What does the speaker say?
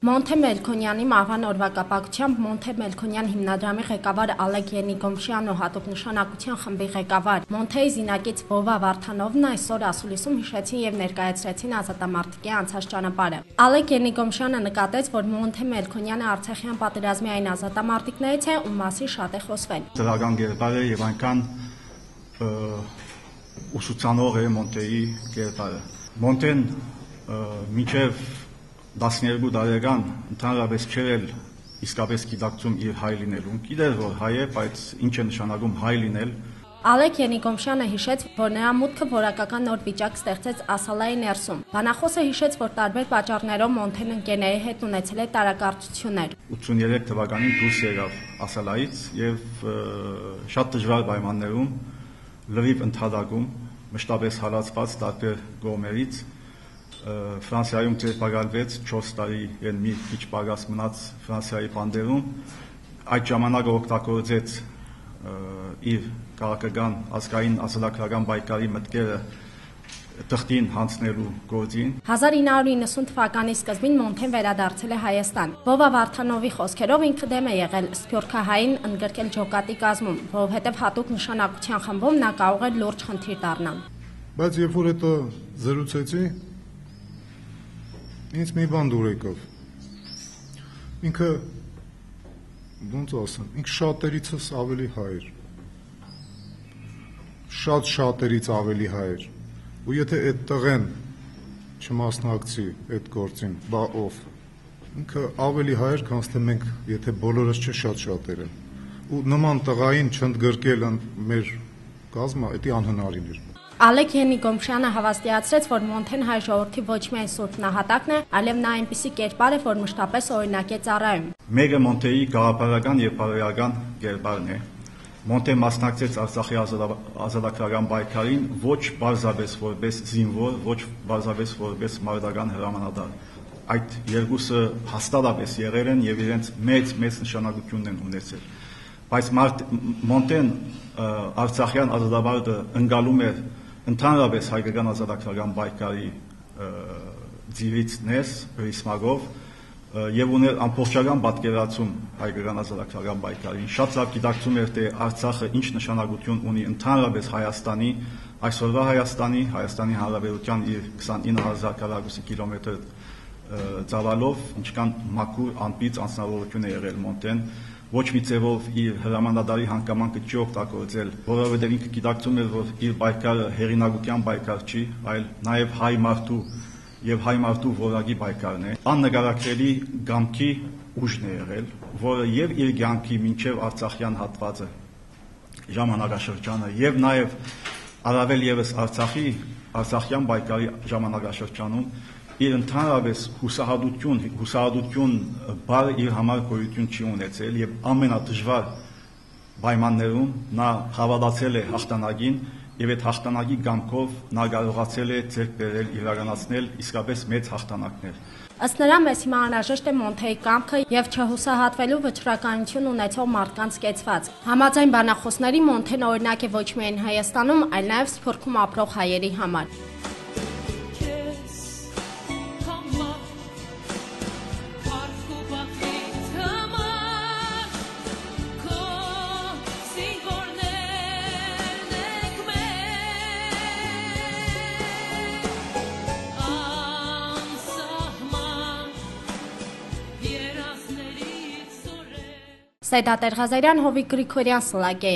Մոնթե Մելքոնյանի մահվան օրվա կապակցությամբ Մոնթե Մելքոնյան հիմնադրամի ղեկավար Ալեկ Ենիկոմշյանն ու հատուկ նշանակության խմբի ղեկավար Մոնթեի զինակից Վովա Վարդանովն այսօր ասուլիսում հիշեցին եւ ներկայացրեցին ազատամարտիկի անցած ճանապարհը։ Ալեկ Ենիկոմշյանը նկատեց, որ Մոնթե Մելքոնյանը Արցախյան պատերազմի այն ազատամարտիկներից է, ում մասին շատ է խոսվել։ Դրական գերբար է եւ այնքան ուսուցանող է Մոնթեի գերբարը։ Մոնթեն մինչեւ 12 տարեկան ընդհանրապես չէր իսկապես գիտակցում իր հայ լինելուն։ Գիտեր, որ հայ է, բայց ինչ է նշանակում հայ լինել։ Ալեկ Ենիկոմշյանը հիշեց, որ նրա մուտքը որակական նոր վիճակ ստեղծեց Ասալայի ներսում։ Բանախոսը հիշեց, որ տարբեր պատճառներով Մոնթեն ընկերների հետ ունեցել է տարակարծություններ։ 83 թվականին դուրս եկավ Ասալայից եւ շատ դժվար պայմաններում լրիվ ընդհատակում մշտապես հալածված տարբեր կողմերից Ֆրանսիայում ձերբակալվեց 4 տարի են մի քիչ պակաս մնաց Ֆրանսիայի բանդերում այդ ժամանակը օգտագործեց իր քաղաքական ազգային ազատագրական պայքարի մտքերը թղթին հանձնելու գործին 1990 թվականի սկզբին Մոնթեն վերադարձել է Հայաստան։ Վովա Վարդանովի խոսքերով ինքը դեմ է եղել սփյուռքահային ընդգրկել ջոկատի կազմում, որովհետև հատուկ նշանակության խմբում նա կարող էր լուրջ խնդիր դառնալ։ Բայց երբ որ հետո զրուցեցի ինձ մի բան դուր եկավ։ Ինքը ոնց ասեմ, ինքը շատերիցս ավելի հայր։ Շատ շատերից ավելի հայր։ Ու եթե այդ տղեն չմասնակցի այդ գործին, բա ով։ Ինքը ավելի հայր, քան թե մենք, եթե բոլորս չէ շատ շատերը։ Ու նման տղային չընդգրկել մեր կազմը, դա անհնարին էր։ Ալեկ Ենիկոմշյանը հավաստիացրեց, որ Մոնթեն հայ ժողովրդի ոչ միայն սուրբ նահատակն է, այլև նա այնպիսի կերպար է, որ մշտապես օրինակ է ծառայում։ Մեկը Մոնթեի գաղափարական եւ բարոյական կերպարն է։ Մոնթեն մասնակցեց Արցախի ազատագրական պայքարին ոչ բարձրապես որպես զինվոր, ոչ բարձրապես որպես մարտական հրամանատար։ Այդ երկուսը հաստատապես եղել են եւ իրենց մեծ նշանակություն են ունեցել։ Բայց Մոնթեն Արցախյան ազատամարտը ընկալում էր ընդհանրապես հայկական ազատագրական պայքարի ձիրից ներս ռիսմագով եւ ուներ ամբողջական պատկերացում հայկական ազատագրական պայքարին։ Շատ լավ գիտակցում էր, թե Արցախը ինչ նշանակություն ունի ընդհանրապես Հայաստանի, այսօրվա Հայաստանի Հանրապետության իր 29000 քառակուսի կիլոմետր ծավալով, ինչքան մաքուր անպից անձնավորություն է եղել Մոնթեն։ Ոչ մի ձևով իր հրամանատարի հանգամանքը չի օգտագործել, որովհետև ինքը գիտակցում էր, որ իր պայքարը հեղինակության պայքար չի, այլ նաև հայ մարդու եւ հայ մարդու որակի պայքարն է։ Աննկարագրելի գամքի ուժն է եղել, որը եւ իր կյանքի մինչեւ Արցախյան հատվածը ժամանակաշրջանը եւ նաև առավել եւս Արցախյան պայքարի ժամանակաշրջանում իր ընդհանրապես հուսահատություն բառը իր համար գոյություն չի ունեցել եւ ամենադժվար պայմաններում նա հավատացել է հաղթանակին եւ այդ հաղթանակի գամքով նա կարողացել է ձեռք բերել իրականացնել իսկապես մեծ հաղթանակներ։ Ըստ նրա մեզ հիմա անհրաժեշտ է Մոնթեի կամքը եւ չհուսահատվելու վճռականություն ունեցող մարդկանց կեցված։ Համաձայն բանախոսների Մոնթեն օրինակ է ոչ միայն Հայաստանում, այլ նաեւ Սփյուռքում ապրող հայերի համար։ Սեյդա Տեր-Ղազարյան, Հովիկ Գրիգորյան, Սլակե։